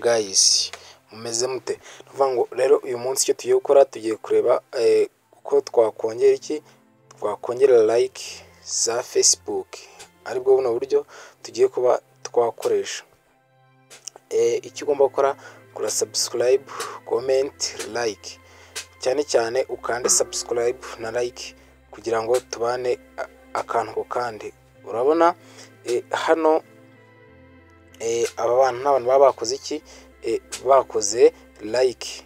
guys, mumeze mute? Nuvuga ngo rero uyu munsi icyo tugiye gukora, tugiye kureba uko twakongera like za Facebook, aribwo buno buryo tugiye kuba twakoresha. Icyo ugomba gukora, kora subscribe, comment, like, cyane cyane ukande subscribe na like kugira ngo tubane akantu ko kandi. Urabona hano aba bantu n'abantu baba bakoze iki, bakoze like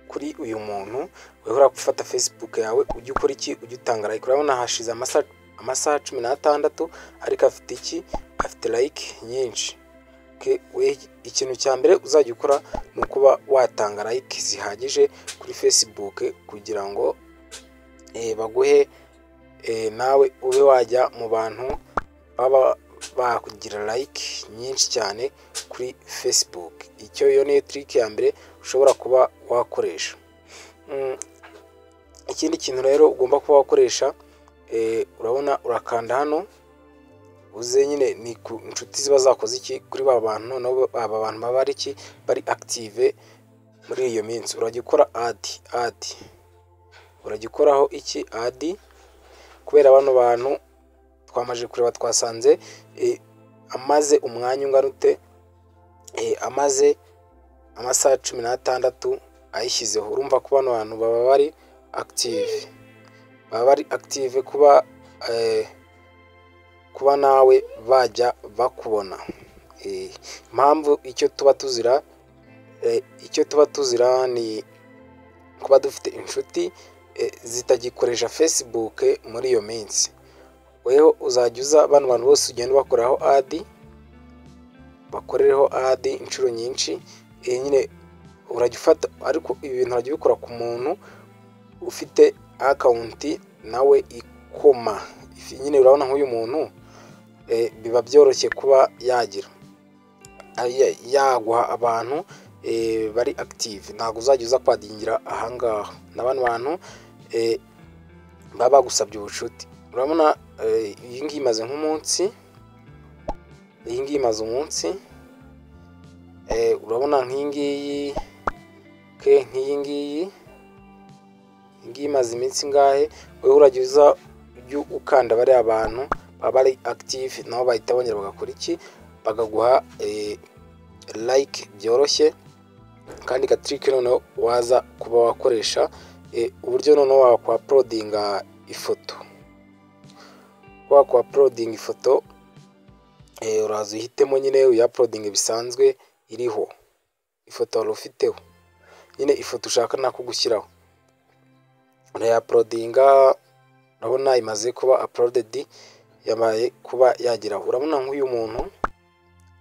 kuri uyu muntu. Wewe urafata Facebook yawe ujye ukora iki, ujye utanga like. Urabona hashize amasaha 16 ariko afite iki, afite like nyinshi. Ikintu cya mbere uzajya ukora ni ukuba watanga like zihagije kuri Facebook kugira ngo baguhe nawe ube wajya mu bantu baba bakugira like nyinshi cyane kuri Facebook. Iyo niyo trick ya mbere ushobora kuba wakoresha. Ikindi kintu rero ugomba kuba wakoresha, urabona urakanda hano uze nyine ni ku inshuti ziba zakoze iki kuri ba bantu, noneho aba bantu baba ari iki, bari active muri iyo minsi. Urajya ukora add, urajya ukoraho iki add, kubera bano bantu twamaje kureba twasanze amaze umwanya ungarute, amaze amasaha 16 ayishyizeho. Urumva ko bano bantu baba bari active, kuba nawe bajya bakubona. Impamvu icyo tuba tuzira ni kuba dufite inshuti zitagikoresha Facebook muri iyo minsi. Weho uzajya uza bano bantu bose ugenda bakoraho bakorereho add inshuro nyinshi. Nyine urajya ufata, ariko ibi bintu urajya bikora ku muntu ufite account nawe ikoma. Nyine urabona nk'uyu muntu biba byoroshye kuba yaguha abantu bari active. Ntabwo uzajya uza kwadingira ahangaha n'abantu baba bagusabye ubucuti. Urabona iyi ngiyi imaze nk'umunsi, urabona nk'iyi ngiyi imaze iminsi ngahe. Wewe urajya uza ukanda bari abantu baba bari active, nabo bahita bongera bagakora iki, bagaguha like byoroshye. Kandi ka trick noneho waza kuba wakoresha uburyo noneho wakwa-uploadinga ifoto. Uraza uhitemo nyine uya-uploading bisanzwe iriho ifoto wari ufiteho, nyine ifoto ushaka nako gushyiraho uraya-uploadinga. Urabona imaze kuba uploaded, yamaye kuba yageraho. Urabona nk'uyu muntu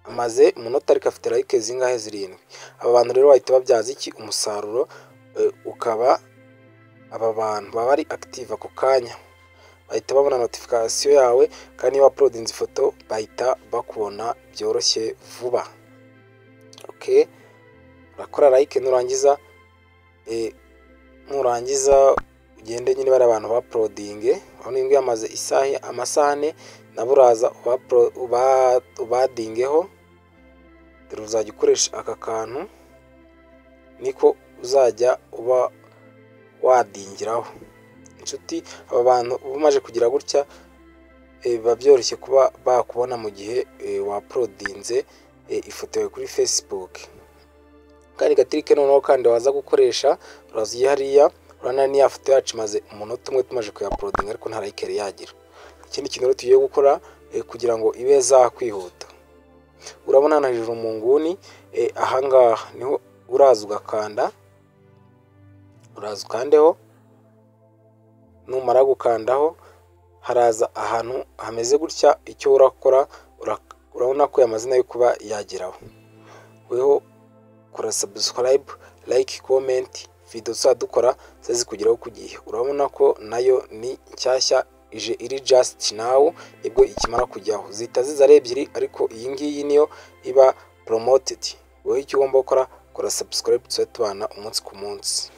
amaze umunota ariko afite like zingahe, 7. Aba bantu rero bahita babyaza iki, umusaruro, ukaba aba bantu baba ari active ako kanya, bahita babona notification yawe. Kandi iyo uploadinze ifoto bahita bakubona byoroshye vuba. Urakora like, nurangiza ugende nyine bari abantu ba-uploading. Urabona iyi yamaze amasaha 4, nabo uraza ubadingeho. Dore uzajya ukoresha aka kantu, niko uzajya uba wadingiraho inshuti. Aba bantu umaze kugira gutya biba byoroshye kuba bakubona mu gihe wa-uploadinze ifoto yawe kuri Facebook. Kandi gatrike noneho kandi waza gukoresha, uraziye hariya. Urabona niya foto yacu maze umunota umwe tumaje kuya-uploadinga ariko nta like yari yagira. Ikindi kintu rero tugiye gukora kugira ngo ibe zakwihuta, urabona hano hejuru mu nguni ahangaha niho uraza ugakanda, ukandeho. Numara gukandaho haraza ahantu hameze gutya. Icyo urakora, urabona ko yamazina yo kuba yageraho. Weho kora subscribe, like, comment, video zadukora zazikugeraho ku gihe. Urabona ko nayo ni nshyashya iri just now, nibwo ikimara kujyaho. Zita ziza ari 2 ariko iyi ngiyi niyo iba promoted. Wowe icyo ugomba gukora, kora subscribe tubana umunsi ku munsi.